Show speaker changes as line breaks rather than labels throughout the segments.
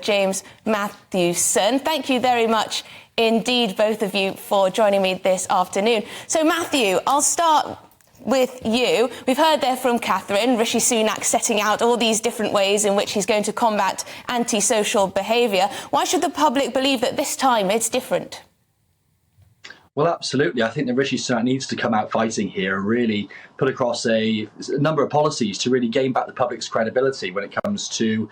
James Matthewson. Thank you very much indeed, both of you, for joining me this afternoon. So, Matthew, I'll start with you. We've heard there from Catherine, Rishi Sunak setting out all these different ways in which he's going to combat antisocial behaviour. Why should the public believe that this time it's different?
Well, absolutely. I think that Rishi Sunak needs to come out fighting here and really put across a number of policies to really gain back the public's credibility when it comes to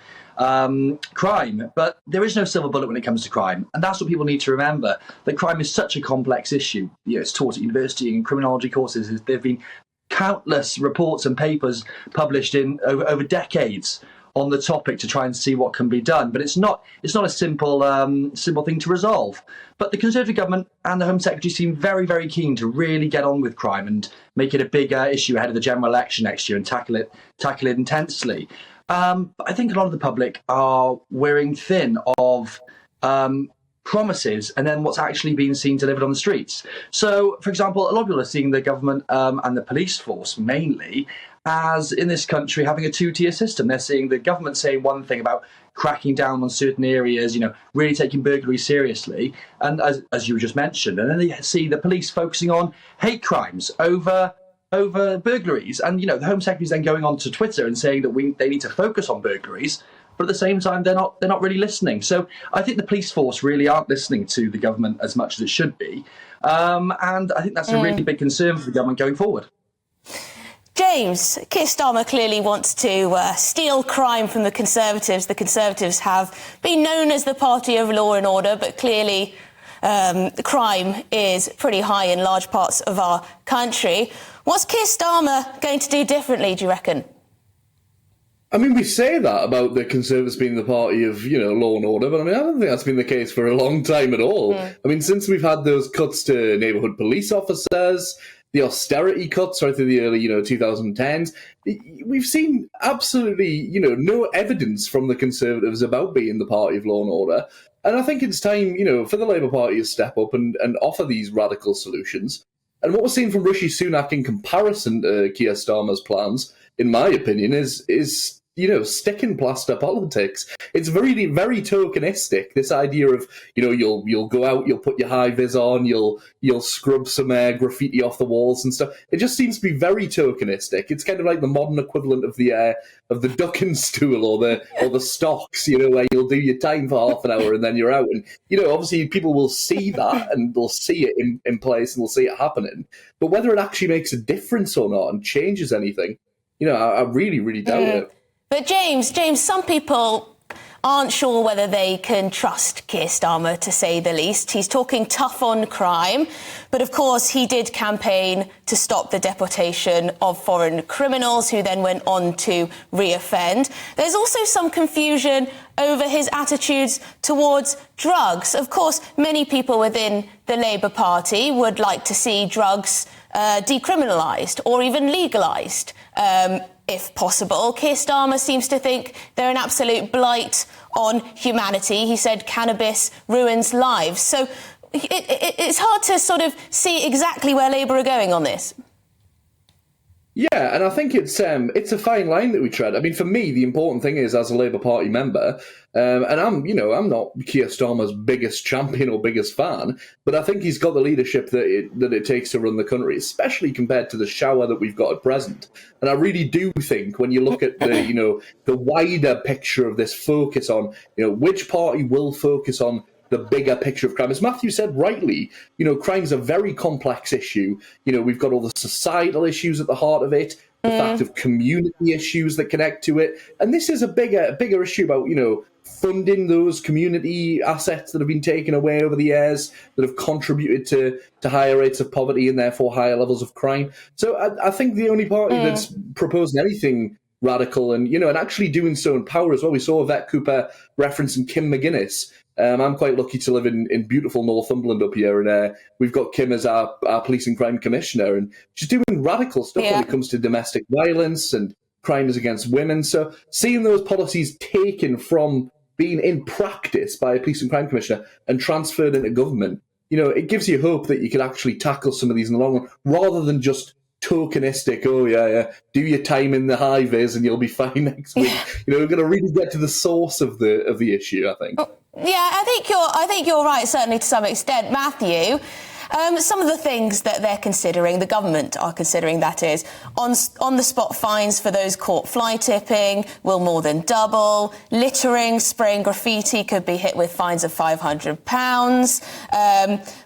crime. But there is no silver bullet when it comes to crime. And that's what people need to remember, that crime is such a complex issue. You know, it's taught at university and criminology courses. There have been countless reports and papers published in over decades on the topic to try and see what can be done. But it's not a simple thing to resolve. But the Conservative government and the Home Secretary seem very, very keen to really get on with crime and make it a bigger issue ahead of the general election next year and tackle it intensely. But I think a lot of the public are wearing thin of promises and then what's actually being seen delivered on the streets. So, for example, a lot of people are seeing the government and the police force mainly as, in this country, having a two-tier system. They're seeing the government saying one thing about cracking down on certain areas, really taking burglary seriously, and as you just mentioned, and then they see the police focusing on hate crimes over burglaries. And, the Home Secretary is then going on to Twitter and saying that they need to focus on burglaries, but at the same time, they're not really listening. So I think the police force really aren't listening to the government as much as it should be. And I think that's a really big concern for the government going forward.
James, Keir Starmer clearly wants to steal crime from the Conservatives. The Conservatives have been known as the party of law and order, but clearly crime is pretty high in large parts of our country. What's Keir Starmer going to do differently, do you reckon?
I mean, we say that about the Conservatives being the party of, law and order, but I don't think that's been the case for a long time at all. I mean, since we've had those cuts to neighbourhood police officers, the austerity cuts right through the early, 2010s, we've seen absolutely, no evidence from the Conservatives about being the party of law and order. And I think it's time, for the Labour Party to step up and offer these radical solutions. And what we're seeing from Rishi Sunak in comparison to Keir Starmer's plans, in my opinion, is stick and plaster politics. It's very, very tokenistic. This idea of, you'll go out, you'll put your high vis on, you'll scrub some graffiti off the walls and stuff. It just seems to be very tokenistic. It's kind of like the modern equivalent of the ducking stool or the stocks, where you'll do your time for half an hour and then you're out. And obviously people will see that and they'll see it in place and they'll see it happening. But whether it actually makes a difference or not and changes anything, I really, really doubt it.
But James, some people aren't sure whether they can trust Keir Starmer, to say the least. He's talking tough on crime, but of course he did campaign to stop the deportation of foreign criminals who then went on to reoffend. There's also some confusion over his attitudes towards drugs. Of course, many people within the Labour Party would like to see drugs decriminalised or even legalised. If possible. Keir Starmer seems to think they're an absolute blight on humanity. He said cannabis ruins lives. So it's hard to sort of see exactly where Labour are going on this.
Yeah, and I think it's a fine line that we tread. I mean, for me, the important thing is, as a Labour Party member, and I'm not Keir Starmer's biggest champion or biggest fan, but I think he's got the leadership that it takes to run the country, especially compared to the shower that we've got at present. And I really do think when you look at the wider picture of this focus on, which party will focus on the bigger picture of crime. As Matthew said rightly, crime is a very complex issue. We've got all the societal issues at the heart of it, the fact of community issues that connect to it. And this is a bigger issue about, funding those community assets that have been taken away over the years that have contributed to higher rates of poverty and therefore higher levels of crime. So I think the only party that's proposing anything radical and, and actually doing so in power as well. We saw Yvette Cooper referencing Kim McGuinness. I'm quite lucky to live in beautiful Northumberland up here, and we've got Kim as our police and crime commissioner, and she's doing radical stuff when it comes to domestic violence and crimes against women. So seeing those policies taken from being in practice by a police and crime commissioner and transferred into government, it gives you hope that you can actually tackle some of these in the long run, rather than just tokenistic, oh yeah, do your time in the high vis and you'll be fine next week. We're going to really get to the source of the issue, I think.
Yeah, I think you're right, certainly to some extent, Matthew. Some of the things that they're considering, the government are considering, that is, on-the-spot fines for those caught fly tipping will more than double. Littering, spraying graffiti could be hit with fines of £500.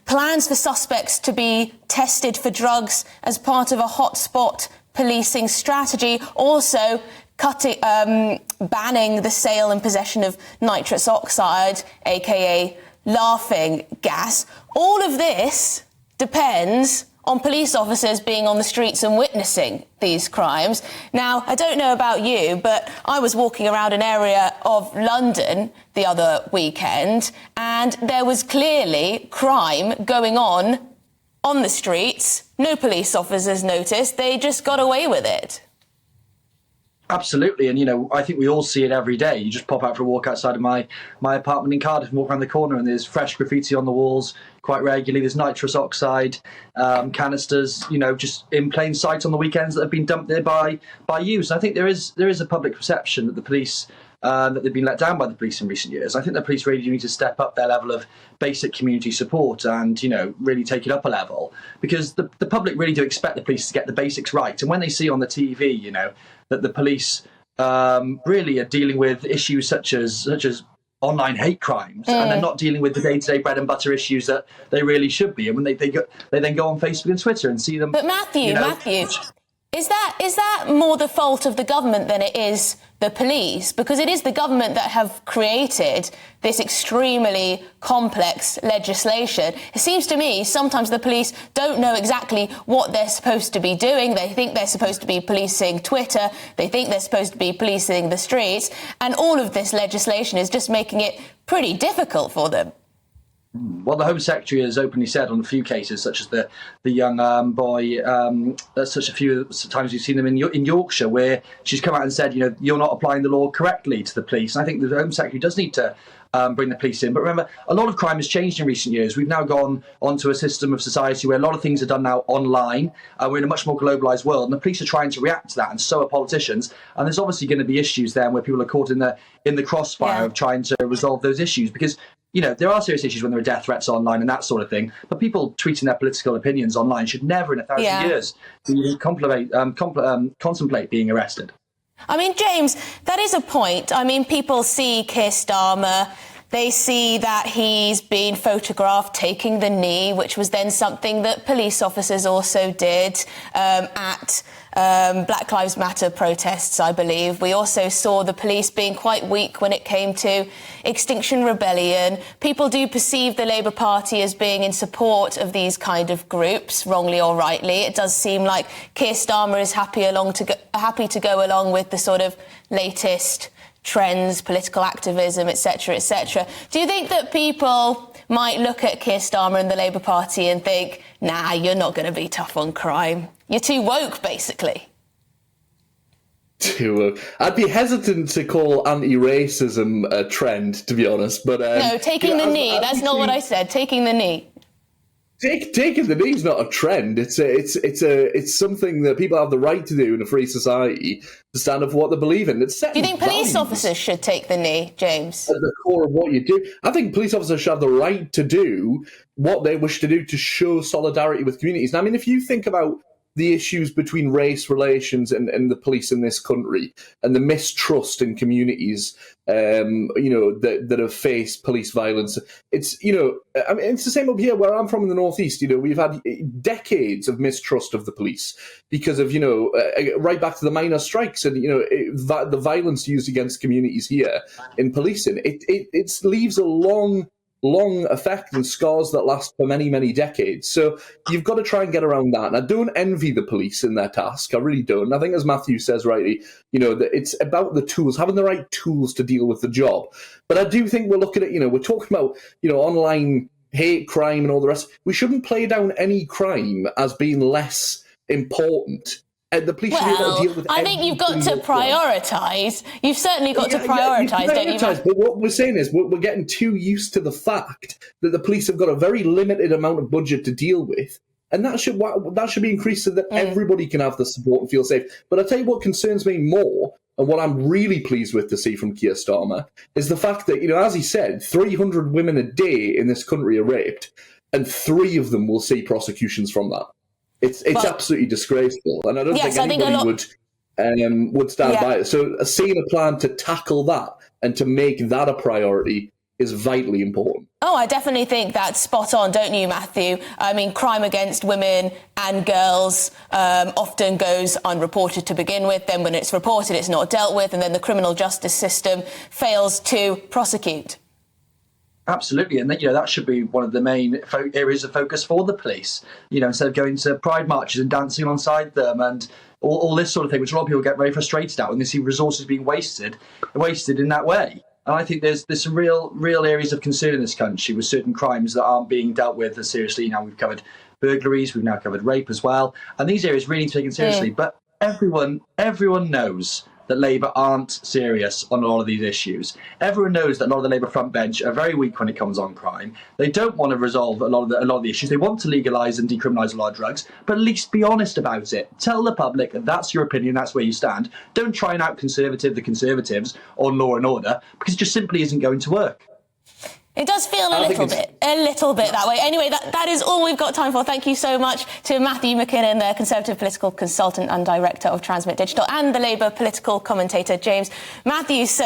Plans for suspects to be tested for drugs as part of a hotspot policing strategy. Also, banning the sale and possession of nitrous oxide, aka laughing gas. All of this depends on police officers being on the streets and witnessing these crimes. Now, I don't know about you, but I was walking around an area of London the other weekend, and there was clearly crime going on the streets. No police officers noticed. They just got away with it.
Absolutely, and I think we all see it every day. You just pop out for a walk outside of my apartment in Cardiff and walk around the corner, and there's fresh graffiti on the walls quite regularly. There's nitrous oxide canisters, just in plain sight on the weekends that have been dumped there by youths. And I think there is a public perception that the police that they've been let down by the police in recent years. I think the police really do need to step up their level of basic community support and, really take it up a level, because the public really do expect the police to get the basics right. And when they see on the TV, that the police really are dealing with issues such as online hate crimes, and they're not dealing with the day-to-day bread and butter issues that they really should be. And when they then go on Facebook and Twitter and see them.
But Matthew, is that more the fault of the government than it is the police? Because it is the government that have created this extremely complex legislation. It seems to me sometimes the police don't know exactly what they're supposed to be doing. They think they're supposed to be policing Twitter. They think they're supposed to be policing the streets. And all of this legislation is just making it pretty difficult for them.
Well, the Home Secretary has openly said on a few cases, such as the young boy, such a few times we've seen them in Yorkshire, where she's come out and said, you're not applying the law correctly to the police. And I think the Home Secretary does need to bring the police in. But remember, a lot of crime has changed in recent years. We've now gone onto a system of society where a lot of things are done now online. We're in a much more globalised world, and the police are trying to react to that, and so are politicians. And there's obviously going to be issues there where people are caught in the crossfire of trying to resolve those issues, because there are serious issues when there are death threats online and that sort of thing. But people tweeting their political opinions online should never in 1,000 years contemplate being arrested.
I mean, James, that is a point. I mean, people see Keir Starmer. They see that he's been photographed taking the knee, which was then something that police officers also did at Black Lives Matter protests, I believe. We also saw the police being quite weak when it came to Extinction Rebellion. People do perceive the Labour Party as being in support of these kind of groups, wrongly or rightly. It does seem like Keir Starmer is happy to go along with the sort of latest trends, political activism, etc., etc. Do you think that people might look at Keir Starmer and the Labour Party and think, nah, you're not going to be tough on crime? You're too woke, basically.
Too woke. I'd be hesitant to call anti-racism a trend, to be honest. But
no, taking the knee. That's not what I said. Taking the knee.
Taking the knee is not a trend. It's something that people have the right to do in a free society, to stand up for what they believe in. Do
you think police officers should take the knee, James?
At the core of what you do, I think police officers should have the right to do what they wish to do to show solidarity with communities. And I mean, if you think about the issues between race relations and the police in this country, and the mistrust in communities, that have faced police violence. It's, I mean, it's the same up here where I'm from in the Northeast. We've had decades of mistrust of the police because of, right back to the miners' strikes and, the violence used against communities here in policing. It leaves a long effect and scars that last for many, many decades. So you've got to try and get around that. And I don't envy the police in their task. I really don't. And I think, as Matthew says rightly, that it's about the tools, having the right tools to deal with the job. But I do think we're looking at, we're talking about, online hate crime and all the rest. We shouldn't play down any crime as being less important. And the police should be able to deal with
I think you've got to prioritise. You've certainly got to prioritise, don't you?
But what we're saying is we're getting too used to the fact that the police have got a very limited amount of budget to deal with. And that should be increased so that everybody can have the support and feel safe. But I'll tell you what concerns me more, and what I'm really pleased with to see from Keir Starmer, is the fact that, as he said, 300 women a day in this country are raped, and 3 of them will see prosecutions from that. It's absolutely disgraceful, and I don't think anybody would stand by it. So seeing a plan to tackle that and to make that a priority is vitally important.
Oh, I definitely think that's spot on, don't you, Matthew? I mean, crime against women and girls often goes unreported to begin with. Then when it's reported, it's not dealt with. And then the criminal justice system fails to prosecute.
Absolutely. And that should be one of the main areas of focus for the police. Instead of going to pride marches and dancing alongside them and all this sort of thing, which a lot of people get very frustrated at when they see resources being wasted in that way. And I think there's some real areas of concern in this country with certain crimes that aren't being dealt with as seriously. Now we've covered burglaries, we've now covered rape as well. And these areas really need to be taken seriously. But everyone knows that Labour aren't serious on a lot of these issues. Everyone knows that a lot of the Labour front bench are very weak when it comes on crime. They don't want to resolve a lot of the issues. They want to legalise and decriminalise a lot of drugs, but at least be honest about it. Tell the public that that's your opinion, that's where you stand. Don't try and out-conservative the Conservatives on law and order, because it just simply isn't going to work.
It does feel a little bit that way. Anyway, that is all we've got time for. Thank you so much to Matthew McKinnon, the Conservative political consultant and director of Transmit Digital, and the Labour political commentator, James Matthewson.